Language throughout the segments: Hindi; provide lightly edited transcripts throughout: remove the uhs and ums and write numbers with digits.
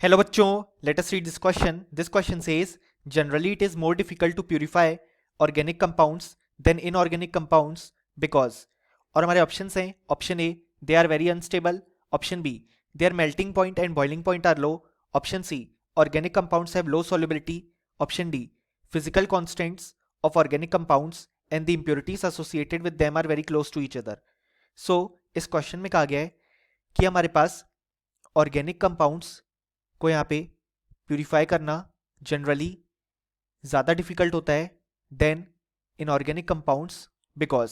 Hello बच्चों, let us read this question. This question says, generally it is more difficult to purify organic compounds than inorganic compounds because. और हमारे ऑप्शंस हैं option A they are very unstable, option B their melting point and boiling point are low, option C organic compounds have low solubility, option D physical constants of organic compounds and the impurities associated with them are very close to each other. So इस क्वेश्चन में कहा गया है कि हमारे पास ऑर्गेनिक कंपाउंड्स को यहाँ पे प्यूरिफाई करना जनरली ज़्यादा डिफिकल्ट होता है देन इनऑर्गेनिक कंपाउंड्स बिकॉज।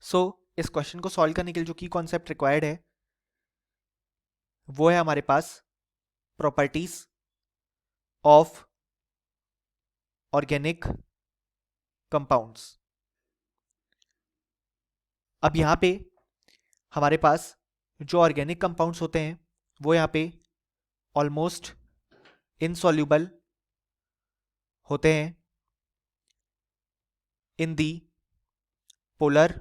सो इस क्वेश्चन को सॉल्व करने के लिए जो की कॉन्सेप्ट रिक्वायर्ड है वो है हमारे पास प्रॉपर्टीज ऑफ ऑर्गेनिक कंपाउंड्स। अब यहाँ पे हमारे पास जो ऑर्गेनिक कंपाउंड्स होते हैं वो यहाँ पे ऑलमोस्ट इनसॉल्यूबल होते हैं इन दी पोलर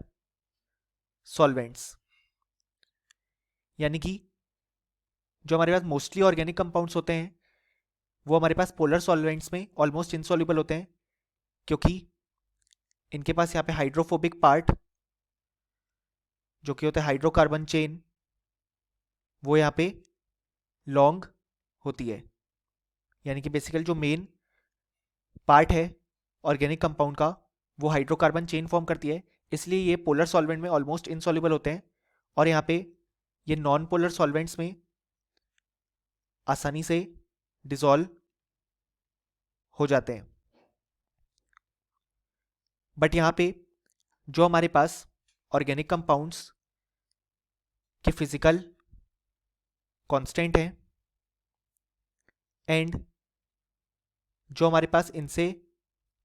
सॉल्वेंट्स, यानी कि जो हमारे पास मोस्टली ऑर्गेनिक कंपाउंड्स होते हैं वो हमारे पास पोलर सॉल्वेंट्स में ऑलमोस्ट इनसॉल्यूबल होते हैं क्योंकि इनके पास यहाँ पे हाइड्रोफोबिक पार्ट जो कि होता है हाइड्रोकार्बन चेन वो यहाँ पे लॉन्ग होती है, यानी कि बेसिकली जो मेन पार्ट है ऑर्गेनिक कंपाउंड का वो हाइड्रोकार्बन चेन फॉर्म करती है, इसलिए ये पोलर सॉल्वेंट में ऑलमोस्ट इनसॉल्यूबल होते हैं और यहाँ पे ये नॉन पोलर सॉल्वेंट्स में आसानी से डिसॉल्व हो जाते हैं। बट यहाँ पे जो हमारे पास ऑर्गेनिक कंपाउंड्स के फिजिकल कांस्टेंट है एंड जो हमारे पास इनसे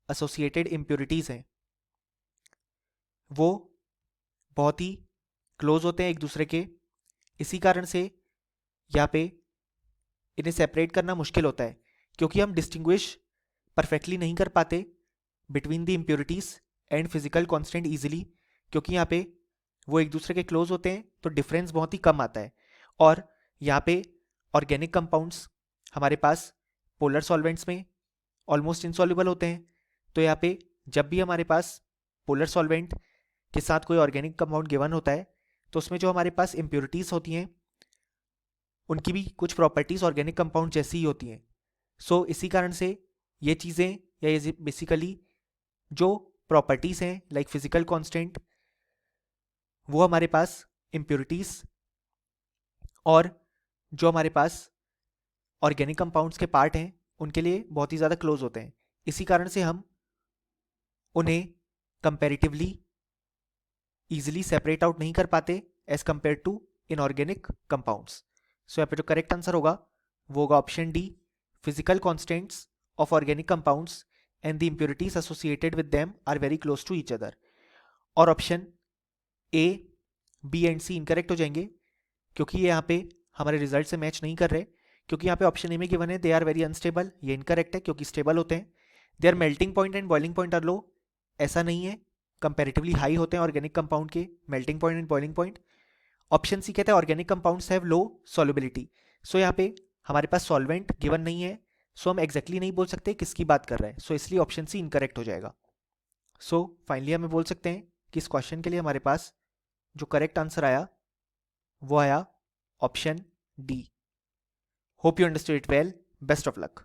एसोसिएटेड इम्प्योरिटीज हैं वो बहुत ही क्लोज होते हैं एक दूसरे के, इसी कारण से यहाँ पे इन्हें सेपरेट करना मुश्किल होता है क्योंकि हम डिस्टिंग्विश परफेक्टली नहीं कर पाते between the impurities and physical constant easily, क्योंकि यहाँ पे वो एक दूसरे के क्लोज होते हैं तो डिफरेंस बहुत ही कम आता है। और यहाँ पे ऑर्गेनिक कंपाउंड्स हमारे पास पोलर सॉल्वेंट्स में ऑलमोस्ट इनसॉल्युबल होते हैं, तो यहाँ पे जब भी हमारे पास पोलर सॉल्वेंट के साथ कोई ऑर्गेनिक कंपाउंड गिवन होता है तो उसमें जो हमारे पास इम्प्योरिटीज होती हैं उनकी भी कुछ प्रॉपर्टीज ऑर्गेनिक कंपाउंड जैसी ही होती हैं। सो इसी कारण से ये चीज़ें या ये बेसिकली जो प्रॉपर्टीज हैं लाइक फिजिकल कांस्टेंट वो हमारे पास इम्प्योरिटीज और जो हमारे पास ऑर्गेनिक कंपाउंड्स के पार्ट हैं उनके लिए बहुत ही ज़्यादा क्लोज होते हैं, इसी कारण से हम उन्हें कंपैरेटिवली ईजिली सेपरेट आउट नहीं कर पाते as compare to inorganic compounds. So यहाँ पे जो करेक्ट आंसर होगा वो होगा option D physical constants of organic compounds and the impurities associated with them are very close to each other. और option A B and C incorrect हो जाएंगे क्योंकि ये यहाँ पे हमारे रिजल्ट से मैच नहीं कर रहे, क्योंकि यहाँ पे ऑप्शन ए में गिवन है दे आर वेरी अनस्टेबल, ये इनकरेक्ट है क्योंकि स्टेबल होते हैं। They are melting point and boiling point are low, ऐसा नहीं है, कंपैरेटिवली हाई होते हैं ऑर्गेनिक कंपाउंड के melting point and boiling point. Option C कहता है organic compounds have low solubility. So यहाँ पे हमारे पास सॉल्वेंट गिवन नहीं है, सो हम एग्जैक्टली नहीं बोल सकते किसकी बात कर रहे हैं, सो इसलिए ऑप्शन सी इनकरेक्ट हो जाएगा। सो फाइनली हमें बोल सकते हैं कि इस क्वेश्चन के लिए हमारे पास जो करेक्ट आंसर आया वो आया option D. Hope you understood it well, best of luck.